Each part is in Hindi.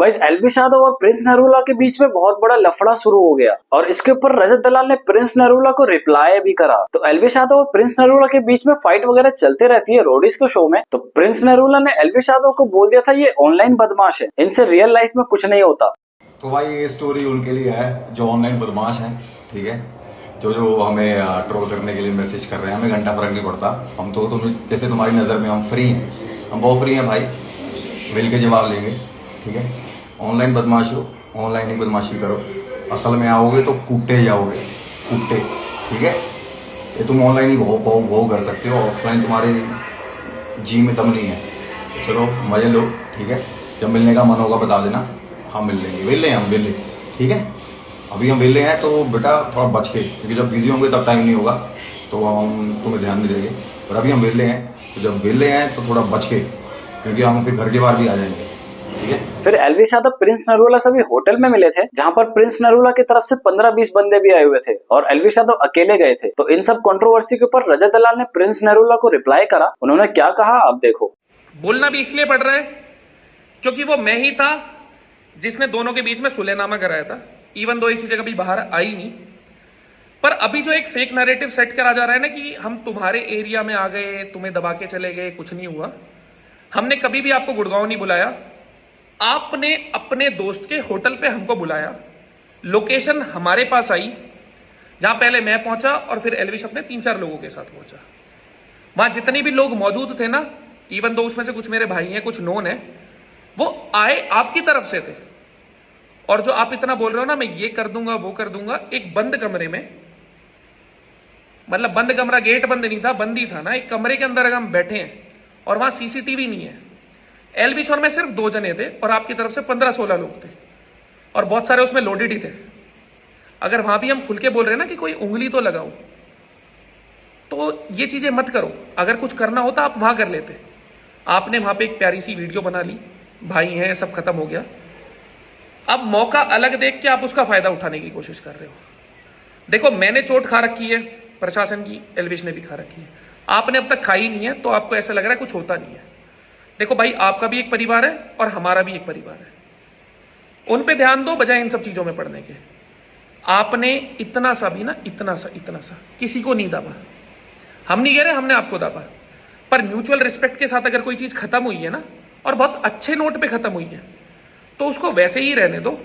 गाइस एल्विश यादव और प्रिंस नरूला के बीच में बहुत बड़ा लफड़ा शुरू हो गया और इसके ऊपर रजत दलाल ने प्रिंस नरूला को रिप्लाई भी करा। तो एल्विश यादव और प्रिंस नरूला के बीच में फाइट वगैरह चलते रहती है रोडीज के शो में। तो प्रिंस नरूला ने एल्विश यादव को बोल दिया था ये ऑनलाइन बदमाश है, इनसे रियल लाइफ में कुछ नहीं होता। तो भाई ये स्टोरी उनके लिए है जो ऑनलाइन बदमाश है, ठीक है, जो हमें ट्रोल करने के लिए मैसेज कर रहे हैं। हमें घंटा फर्क नहीं पड़ता, हम तो जैसे तुम्हारी नजर में हम फ्री हैं, हम बहुत फ्री हैं भाई, मिल के जवाब लेंगे, ठीक है। ऑनलाइन बदमाश हो, ऑनलाइन ही बदमाशी करो, असल में आओगे तो कूटे जाओगे, कूटे, ठीक है। ये तुम ऑनलाइन ही वो कर सकते हो, ऑफलाइन तुम्हारे जी में दम नहीं है। चलो मजे लो, ठीक है। जब मिलने का मन होगा बता देना, हम मिल लेंगे, वेले हम वेले, ठीक है। अभी हम वेले हैं तो बेटा थोड़ा बच के, क्योंकि जब बिजी होंगे तब टाइम नहीं होगा तो हम तुम्हें ध्यान नहीं देंगे। और अभी हम वेले हैं तो जब वेले हैं तो थोड़ा बच के, क्योंकि हम फिर घर के बाहर भी आ जाएंगे, ठीक है। फिर एल्विश यादव प्रिंस नरूला सभी होटल में मिले थे, जहां पर प्रिंस नरूला की तरफ से 15-20 बंदे भी आए हुए थे और एल्विश यादव अकेले गए थे। तो इन सब कंट्रोवर्सी के ऊपर रजत दलाल ने प्रिंस नरूला को रिप्लाई करा। उन्होंने क्या कहा आप देखो। बोलना भी इसलिए पड़ रहा है क्योंकि वो मैं ही था जिसने दोनों के बीच में सुलहनामा कराया था। इवन दो एक चीज कभी बाहर आई नहीं, पर अभी जो एक फेक नैरेटिव सेट करा जा रहा है ना कि हम तुम्हारे एरिया में आ गए, तुम्हें दबा के चले गए, कुछ नहीं हुआ। हमने कभी भी आपको गुड़गांव नहीं बुलाया, आपने अपने दोस्त के होटल पे हमको बुलाया, लोकेशन हमारे पास आई, जहां पहले मैं पहुंचा और फिर एल्विश अपने 3-4 लोगों के साथ पहुंचा। वहां जितने भी लोग मौजूद थे ना, इवन दो उसमें से कुछ मेरे भाई हैं, कुछ नोन है, वो आए आपकी तरफ से थे। और जो आप इतना बोल रहे हो ना मैं ये कर दूंगा वो कर दूंगा, एक बंद कमरे में, मतलब बंद कमरा, गेट बंद नहीं था, बंद ही था ना, एक कमरे के अंदर हम बैठे हैं और वहां सीसीटीवी नहीं है। एल्विश और मैं सिर्फ 2 जने थे और आपकी तरफ से 15-16 लोग थे और बहुत सारे उसमें लोडेड ही थे। अगर वहां भी हम खुल के बोल रहे हैं ना कि कोई उंगली तो लगाओ, तो ये चीजें मत करो। अगर कुछ करना होता आप वहां कर लेते। आपने वहां पे एक प्यारी सी वीडियो बना ली, भाई हैं, सब खत्म हो गया। अब मौका अलग देख के आप उसका फायदा उठाने की कोशिश कर रहे हो। देखो मैंने चोट खा रखी है प्रशासन की, एल्विश ने भी खा रखी है, आपने अब तक खाई नहीं है, तो आपको ऐसा लग रहा है कुछ होता नहीं है। देखो भाई, आपका भी एक परिवार है और हमारा भी एक परिवार है, उन पे ध्यान दो बजाय इन सब चीजों में पड़ने के। आपने इतना सा भी ना, इतना सा किसी को नहीं दाबा। हम नहीं कह रहे हमने आपको दाबा, पर म्यूचुअल रिस्पेक्ट के साथ अगर कोई चीज खत्म हुई है ना, और बहुत अच्छे नोट पे खत्म हुई है, तो उसको वैसे ही रहने दो,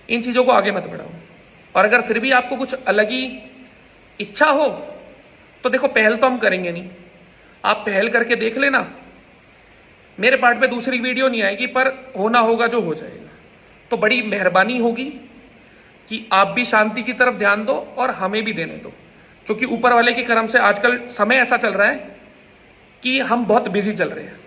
इन चीजों को आगे मत बढ़ाओ। और अगर फिर भी आपको कुछ अलग ही इच्छा हो तो देखो, पहल तो हम करेंगे नहीं, आप पहल करके देख लेना। मेरे पार्ट पे दूसरी वीडियो नहीं आएगी, पर होना होगा जो हो जाएगा। तो बड़ी मेहरबानी होगी कि आप भी शांति की तरफ ध्यान दो और हमें भी देने दो, क्योंकि ऊपर वाले के करम से आजकल समय ऐसा चल रहा है कि हम बहुत बिजी चल रहे हैं।